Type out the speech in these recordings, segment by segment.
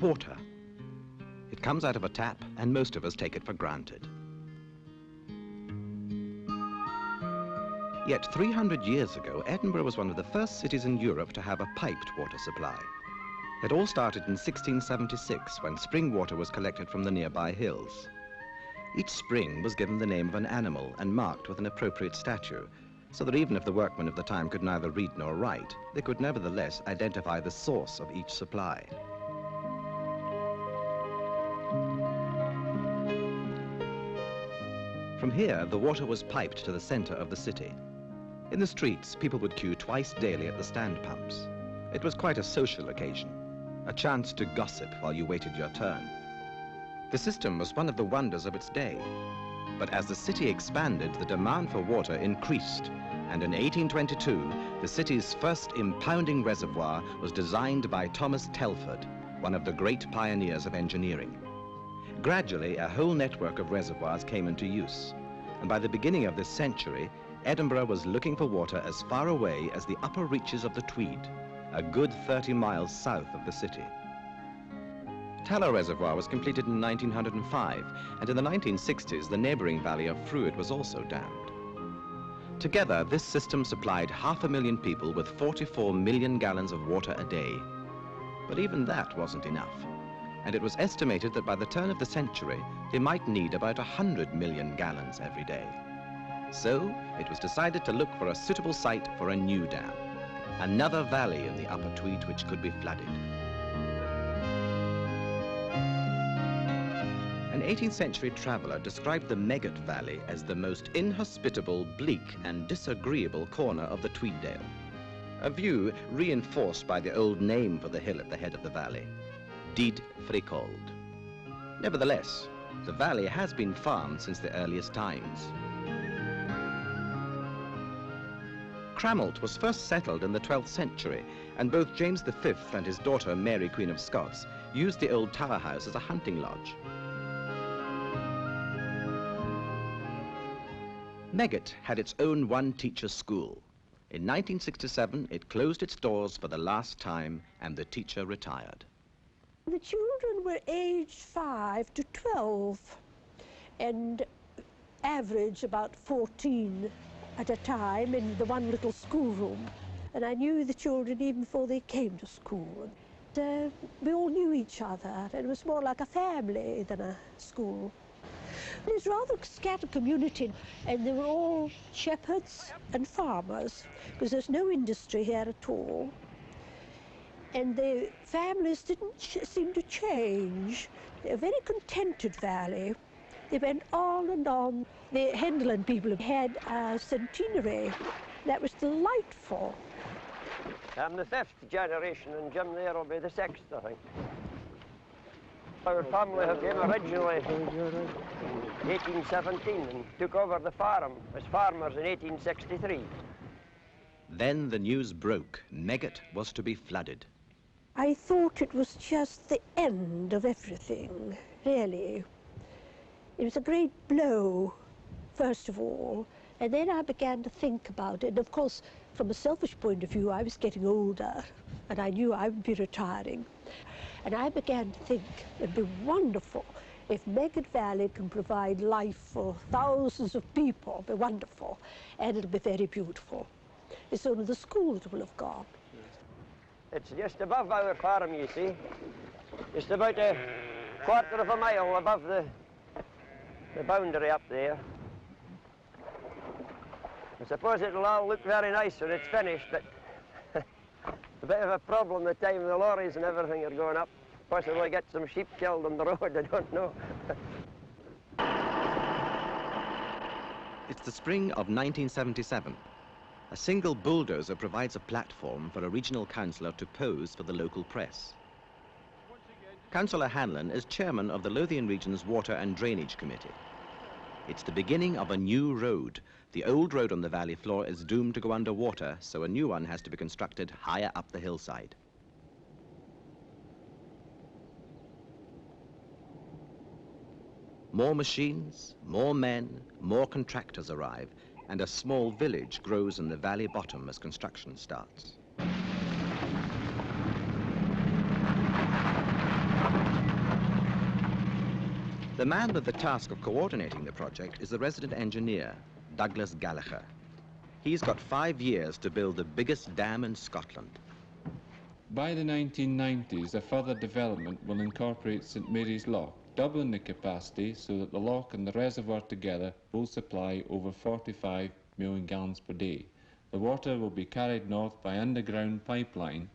water. It comes out of a tap, and most of us take it for granted. Yet 300 years ago, Edinburgh was one of the first cities in Europe to have a piped water supply. It all started in 1676, when spring water was collected from the nearby hills. Each spring was given the name of an animal and marked with an appropriate statue, so that even if the workmen of the time could neither read nor write, they could nevertheless identify the source of each supply. From here, the water was piped to the center of the city. In the streets, people would queue twice daily at the stand pumps. It was quite a social occasion, a chance to gossip while you waited your turn. The system was one of the wonders of its day. But as the city expanded, the demand for water increased, and in 1822, the city's first impounding reservoir was designed by Thomas Telford, one of the great pioneers of engineering. Gradually, a whole network of reservoirs came into use, and by the beginning of this century, Edinburgh was looking for water as far away as the upper reaches of the Tweed, a good 30 miles south of the city. Tallow Reservoir was completed in 1905, and in the 1960s, the neighboring valley of Fruit was also dammed. Together, this system supplied 500,000 people with 44 million gallons of water a day. But even that wasn't enough, and it was estimated that by the turn of the century, they might need about 100 million gallons every day. So, it was decided to look for a suitable site for a new dam, another valley in the upper Tweed which could be flooded. An 18th century traveller described the Megget Valley as the most inhospitable, bleak and disagreeable corner of the Tweeddale, a view reinforced by the old name for the hill at the head of the valley, Died Fricold. Nevertheless, the valley has been farmed since the earliest times. Cramelt was first settled in the 12th century, and both James V and his daughter Mary, Queen of Scots, used the old tower house as a hunting lodge. Megget had its own one-teacher school. In 1967, it closed its doors for the last time, and the teacher retired. The children were aged 5 to 12, and average about 14 at a time in the one little schoolroom. And I knew the children even before they came to school. We all knew each other, and it was more like a family than a school. It was rather a scattered community, and they were all shepherds and farmers, because there's no industry here at all. And the families didn't seem to change. They're a very contented valley. They went on and on. The Hendeland people had a centenary. That was delightful. I'm the 5th generation, and Jim there will be the 6th, I think. Our family came originally in 1817 and took over the farm as farmers in 1863. Then the news broke. Megget was to be flooded. I thought it was just the end of everything, really. It was a great blow, first of all, and then I began to think about it. And of course, from a selfish point of view, I was getting older, and I knew I would be retiring. And I began to think it'd be wonderful if Megget Valley can provide life for thousands of people. It'll be wonderful, and it'll be very beautiful. It's only the school that will have gone. It's just above our farm, you see. Just about a quarter of a mile above the boundary up there. I suppose it'll all look very nice when it's finished, but a bit of a problem the time the lorries and everything are going up. Possibly get some sheep killed on the road, I don't know. It's the spring of 1977. A single bulldozer provides a platform for a regional councillor to pose for the local press. Councillor Hanlon is chairman of the Lothian Region's Water and Drainage Committee. It's the beginning of a new road. The old road on the valley floor is doomed to go underwater, so a new one has to be constructed higher up the hillside. More machines, more men, more contractors arrive, and a small village grows in the valley bottom as construction starts. The man with the task of coordinating the project is the resident engineer, Douglas Gallagher. He's got 5 years to build the biggest dam in Scotland. By the 1990s, a further development will incorporate St Mary's Loch, doubling the capacity so that the loch and the reservoir together will supply over 45 million gallons per day. The water will be carried north by underground pipeline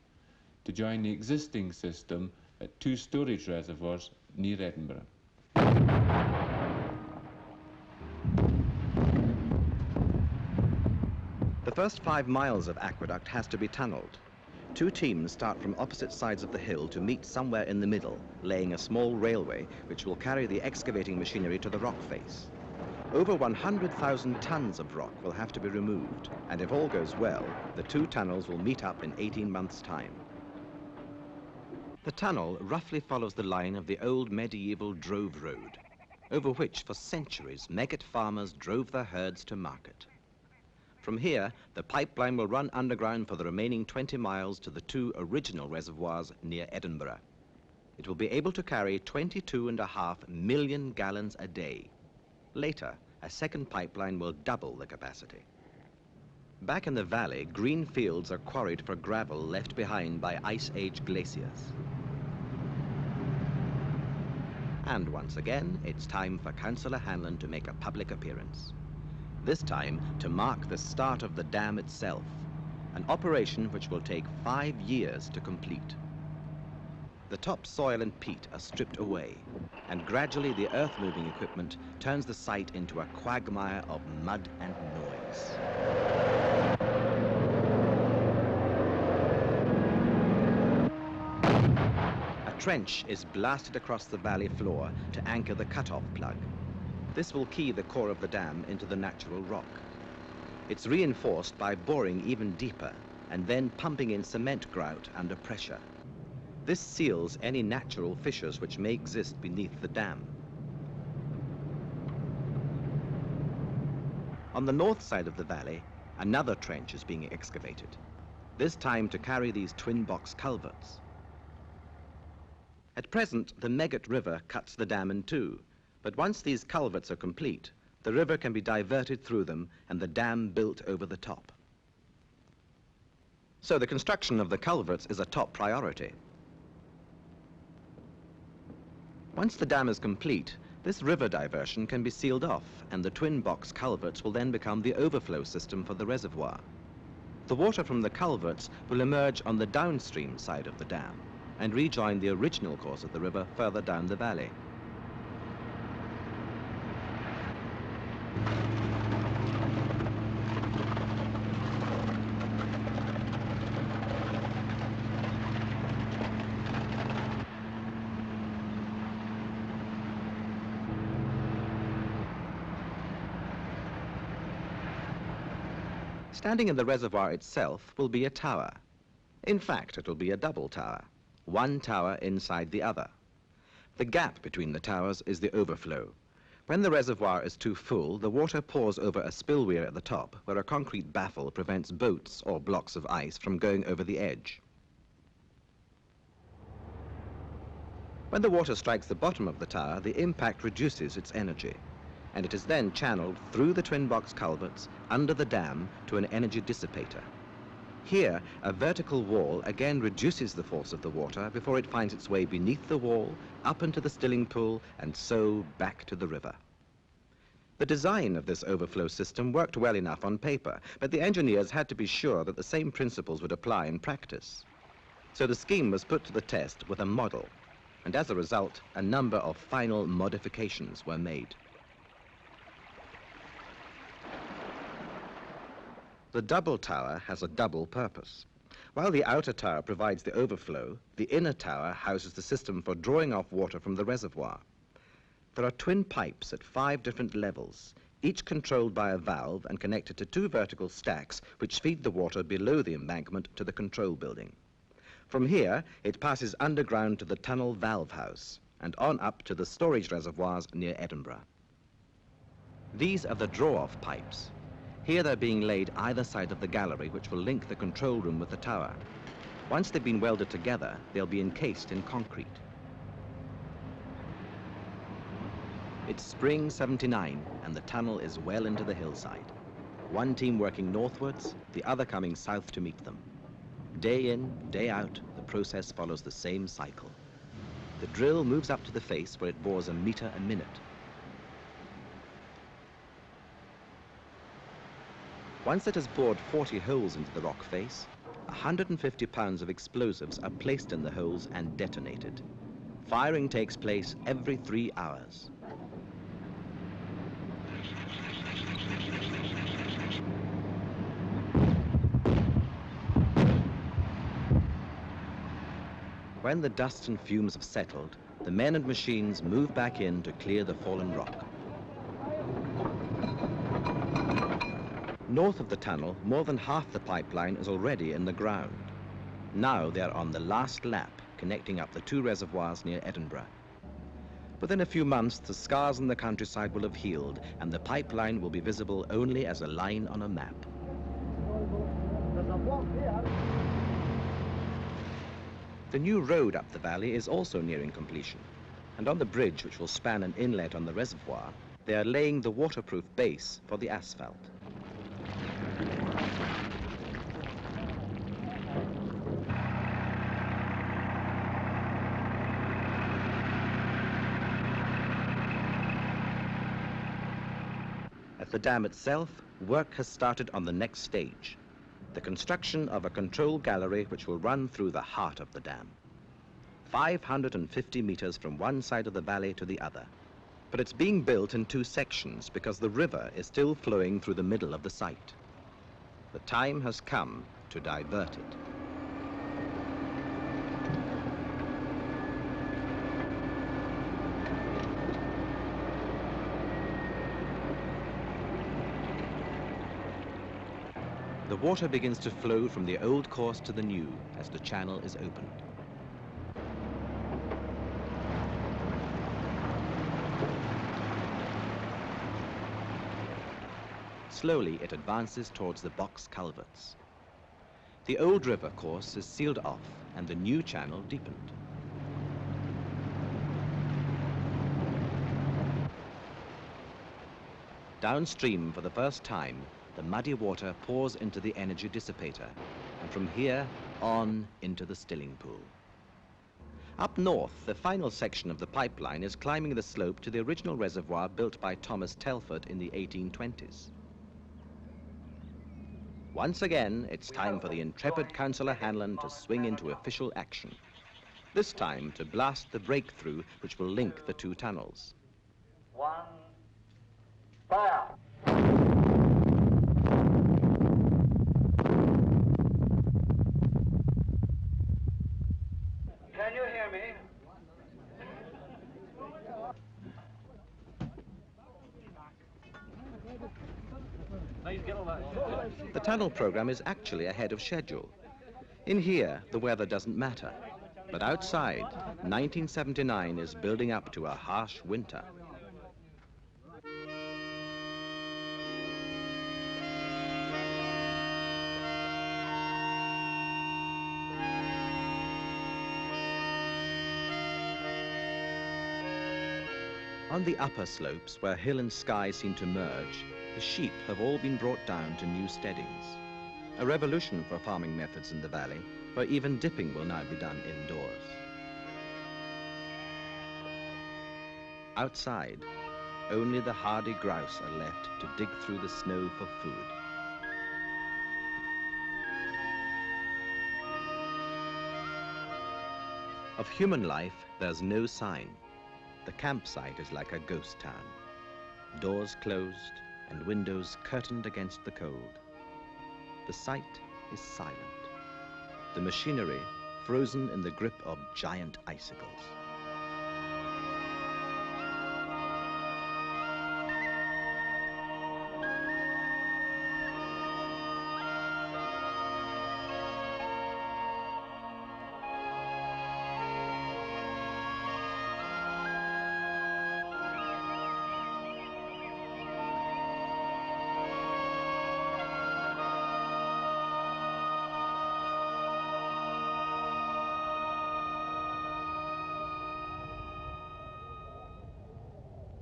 to join the existing system at 2 storage reservoirs near Edinburgh. The first 5 miles of aqueduct has to be tunneled. 2 teams start from opposite sides of the hill to meet somewhere in the middle, laying a small railway which will carry the excavating machinery to the rock face. Over 100,000 tons of rock will have to be removed, and if all goes well, the 2 tunnels will meet up in 18 months' time. The tunnel roughly follows the line of the old medieval drove road, over which for centuries Megget farmers drove their herds to market. From here, the pipeline will run underground for the remaining 20 miles to the 2 original reservoirs near Edinburgh. It will be able to carry 22.5 million gallons a day. Later, a second pipeline will double the capacity. Back in the valley, green fields are quarried for gravel left behind by Ice Age glaciers. And once again, it's time for Councillor Hanlon to make a public appearance. This time to mark the start of the dam itself, an operation which will take 5 years to complete. The topsoil and peat are stripped away, and gradually the earth-moving equipment turns the site into a quagmire of mud and noise. A trench is blasted across the valley floor to anchor the cut-off plug. This will key the core of the dam into the natural rock. It's reinforced by boring even deeper and then pumping in cement grout under pressure. This seals any natural fissures which may exist beneath the dam. On the north side of the valley, another trench is being excavated, this time to carry these twin box culverts. At present, the Megget River cuts the dam in 2. But once these culverts are complete, the river can be diverted through them and the dam built over the top. So the construction of the culverts is a top priority. Once the dam is complete, this river diversion can be sealed off and the twin box culverts will then become the overflow system for the reservoir. The water from the culverts will emerge on the downstream side of the dam and rejoin the original course of the river further down the valley. Standing in the reservoir itself will be a tower. In fact, it will be a double tower, one tower inside the other. The gap between the towers is the overflow. When the reservoir is too full, the water pours over a spillway at the top, where a concrete baffle prevents boats or blocks of ice from going over the edge. When the water strikes the bottom of the tower, the impact reduces its energy, and it is then channeled through the twin box culverts under the dam to an energy dissipator. Here, a vertical wall again reduces the force of the water before it finds its way beneath the wall, up into the stilling pool, and so back to the river. The design of this overflow system worked well enough on paper, but the engineers had to be sure that the same principles would apply in practice. So the scheme was put to the test with a model, and as a result, a number of final modifications were made. The double tower has a double purpose. While the outer tower provides the overflow, the inner tower houses the system for drawing off water from the reservoir. There are twin pipes at 5 different levels, each controlled by a valve and connected to 2 vertical stacks which feed the water below the embankment to the control building. From here, it passes underground to the tunnel valve house and on up to the storage reservoirs near Edinburgh. These are the draw-off pipes. Here they're being laid either side of the gallery which will link the control room with the tower. Once they've been welded together, they'll be encased in concrete. It's spring '79 and the tunnel is well into the hillside. One team working northwards, the other coming south to meet them. Day in, day out, the process follows the same cycle. The drill moves up to the face where it bores a meter a minute. Once it has bored 40 holes into the rock face, 150 pounds of explosives are placed in the holes and detonated. Firing takes place every 3 hours. When the dust and fumes have settled, the men and machines move back in to clear the fallen rock. North of the tunnel, more than half the pipeline is already in the ground. Now they are on the last lap, connecting up the 2 reservoirs near Edinburgh. Within a few months, the scars in the countryside will have healed, and the pipeline will be visible only as a line on a map. The new road up the valley is also nearing completion, and on the bridge, which will span an inlet on the reservoir, they are laying the waterproof base for the asphalt. At the dam itself, work has started on the next stage, the construction of a control gallery which will run through the heart of the dam. 550 meters from one side of the valley to the other. But it's being built in 2 sections because the river is still flowing through the middle of the site. The time has come to divert it. The water begins to flow from the old course to the new as the channel is opened. Slowly it advances towards the box culverts. The old river course is sealed off and the new channel deepened. Downstream for the first time, the muddy water pours into the energy dissipator, and from here on into the stilling pool. Up north, the final section of the pipeline is climbing the slope to the original reservoir built by Thomas Telford in the 1820s. Once again, it's time for the intrepid Councillor Hanlon to swing into official action. This time to blast the breakthrough which will link the 2 tunnels. 1, fire! Can you hear me? The tunnel program is actually ahead of schedule. In here, the weather doesn't matter. But outside, 1979 is building up to a harsh winter. On the upper slopes, where hill and sky seem to merge, the sheep have all been brought down to new steadings. A revolution for farming methods in the valley, where even dipping will now be done indoors. Outside, only the hardy grouse are left to dig through the snow for food. Of human life, there's no sign. The campsite is like a ghost town. Doors closed and windows curtained against the cold. The site is silent. The machinery frozen in the grip of giant icicles.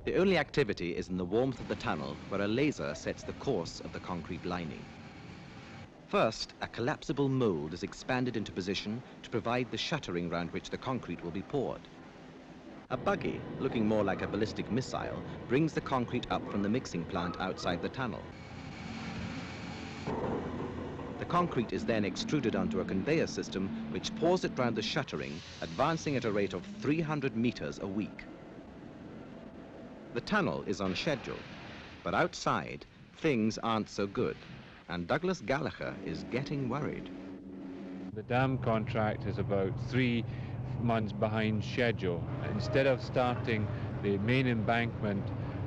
The only activity is in the warmth of the tunnel, where a laser sets the course of the concrete lining. First, a collapsible mold is expanded into position to provide the shuttering round which the concrete will be poured. A buggy, looking more like a ballistic missile, brings the concrete up from the mixing plant outside the tunnel. The concrete is then extruded onto a conveyor system which pours it round the shuttering, advancing at a rate of 300 meters a week. The tunnel is on schedule, but outside, things aren't so good, and Douglas Gallagher is getting worried. The dam contract is about 3 months behind schedule. Instead of starting the main embankment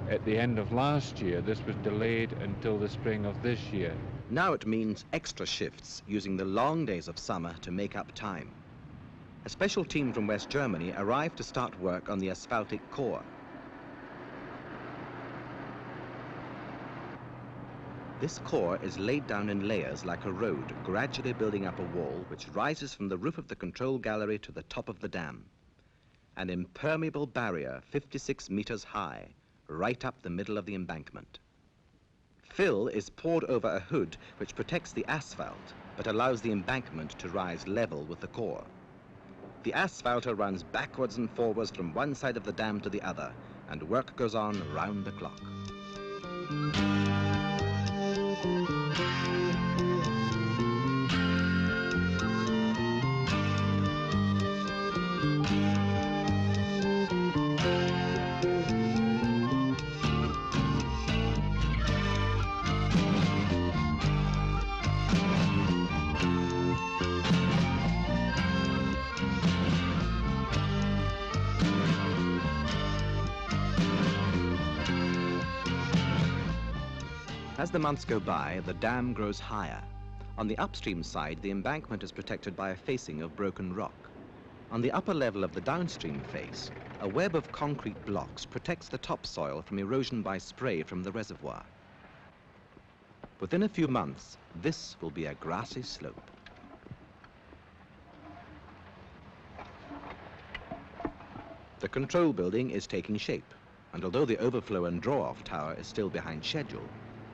at the end of last year, this was delayed until the spring of this year. Now it means extra shifts, using the long days of summer to make up time. A special team from West Germany arrived to start work on the asphaltic core. This core is laid down in layers like a road, gradually building up a wall which rises from the roof of the control gallery to the top of the dam. An impermeable barrier 56 meters high, right up the middle of the embankment. Fill is poured over a hood which protects the asphalt, but allows the embankment to rise level with the core. The asphalter runs backwards and forwards from one side of the dam to the other, and work goes on round the clock. As the months go by, the dam grows higher. On the upstream side, the embankment is protected by a facing of broken rock. On the upper level of the downstream face, a web of concrete blocks protects the topsoil from erosion by spray from the reservoir. Within a few months, this will be a grassy slope. The control building is taking shape, and although the overflow and draw-off tower is still behind schedule,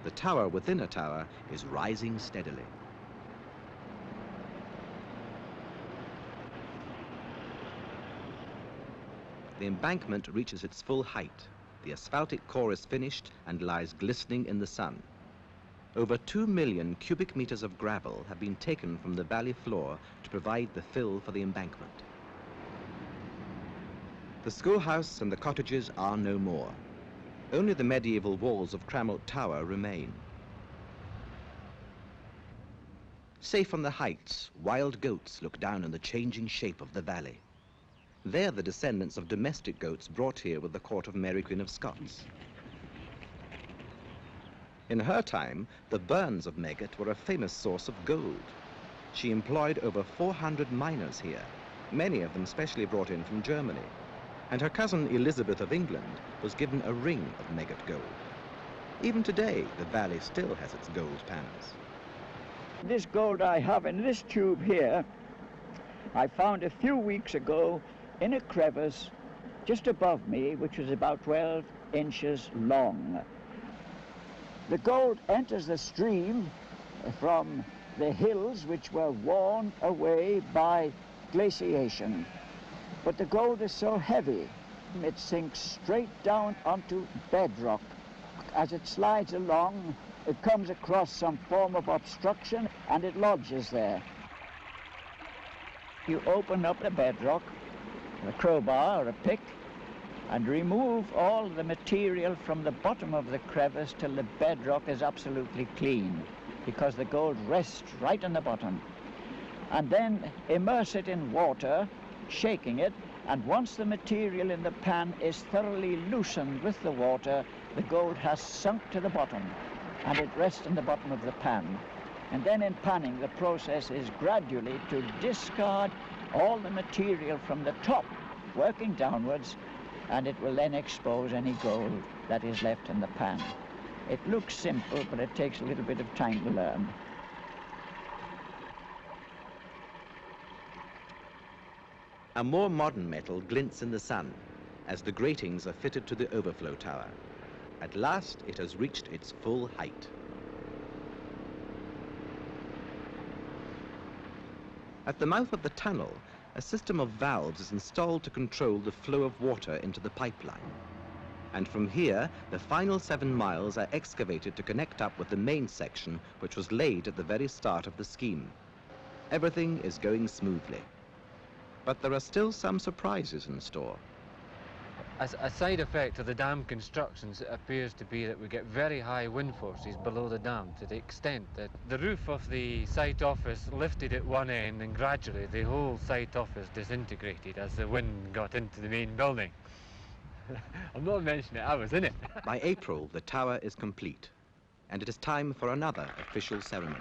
the tower within a tower is rising steadily. The embankment reaches its full height. The asphaltic core is finished and lies glistening in the sun. Over 2 million cubic meters of gravel have been taken from the valley floor to provide the fill for the embankment. The schoolhouse and the cottages are no more. Only the medieval walls of Cramelt Tower remain. Safe on the heights, wild goats look down on the changing shape of the valley. They're the descendants of domestic goats brought here with the court of Mary Queen of Scots. In her time, the burns of Megget were a famous source of gold. She employed over 400 miners here, many of them specially brought in from Germany. And her cousin Elizabeth of England was given a ring of Megget gold. Even today, the valley still has its gold pans. This gold I have in this tube here, I found a few weeks ago in a crevice just above me, which was about 12 inches long. The gold enters the stream from the hills which were worn away by glaciation. But the gold is so heavy, it sinks straight down onto bedrock. As it slides along, it comes across some form of obstruction and it lodges there. You open up the bedrock, a crowbar or a pick, and remove all the material from the bottom of the crevice till the bedrock is absolutely clean, because the gold rests right on the bottom. And then immerse it in water, shaking it, and once the material in the pan is thoroughly loosened with the water, the gold has sunk to the bottom and it rests in the bottom of the pan. And then in panning, the process is gradually to discard all the material from the top, working downwards, and it will then expose any gold that is left in the pan. It looks simple, but it takes a little bit of time to learn. A more modern metal glints in the sun. as the gratings are fitted to the overflow tower. At last, it has reached its full height. At the mouth of the tunnel, a system of valves is installed to control the flow of water into the pipeline. And from here, the final 7 miles are excavated to connect up with the main section, which was laid at the very start of the scheme. Everything is going smoothly. But there are still some surprises in store. A side effect of the dam constructions appears to be that we get very high wind forces below the dam, to the extent that the roof of the site office lifted at one end and gradually the whole site office disintegrated as the wind got into the main building. I'm not mentioning it, I was in it. By April, the tower is complete, and it is time for another official ceremony.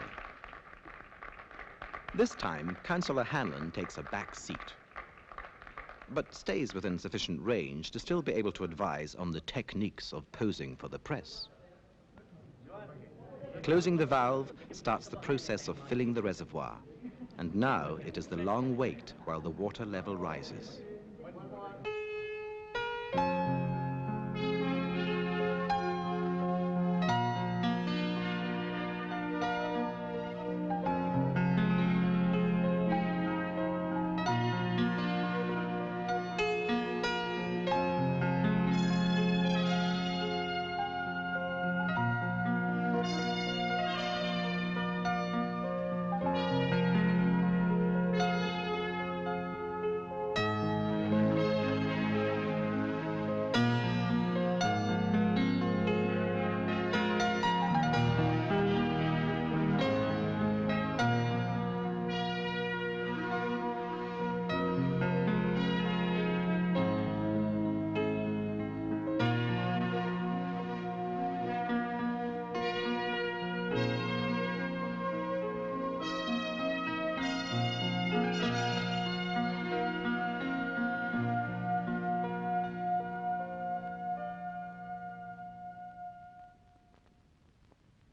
This time, Councillor Hanlon takes a back seat, but stays within sufficient range to still be able to advise on the techniques of posing for the press. Closing the valve starts the process of filling the reservoir, and now it is the long wait while the water level rises.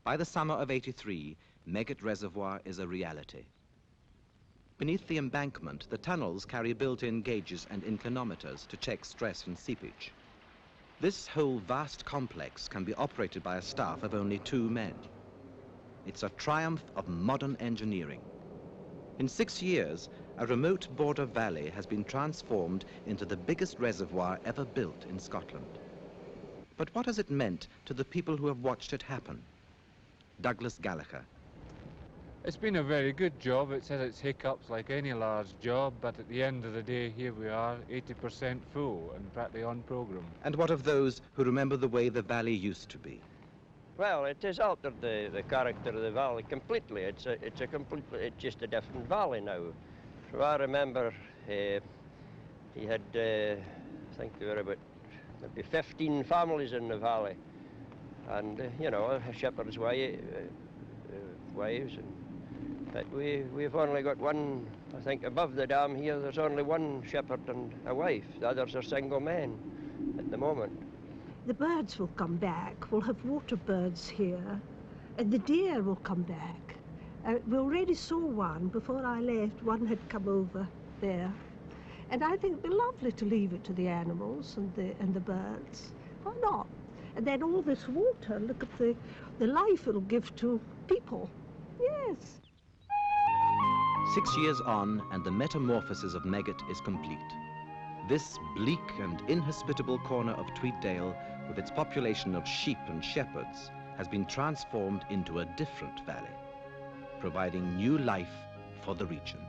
By the summer of '83, Megget Reservoir is a reality. Beneath the embankment, the tunnels carry built-in gauges and inclinometers to check stress and seepage. This whole vast complex can be operated by a staff of only 2 men. It's a triumph of modern engineering. In 6 years, a remote border valley has been transformed into the biggest reservoir ever built in Scotland. But what has it meant to the people who have watched it happen? Douglas Gallagher. It's been a very good job. It's had its hiccups like any large job, but at the end of the day, here we are, 80% full and practically on programme. And what of those who remember the way the valley used to be? Well, it has altered the character of the valley completely. It's just a different valley now. So I remember he had, I think there were about maybe 15 families in the valley. And, you know, a shepherd's wives. But we've only got one, I think above the dam here, there's only one shepherd and a wife. The others are single men at the moment. The birds will come back. We'll have water birds here, and the deer will come back. We already saw one before I left. One had come over there. And I think it'd be lovely to leave it to the animals and the birds. Why not? And then all this water, look at the life it'll give to people. Yes. 6 years on, and the metamorphosis of Megget is complete. This bleak and inhospitable corner of Tweeddale, with its population of sheep and shepherds, has been transformed into a different valley, providing new life for the region.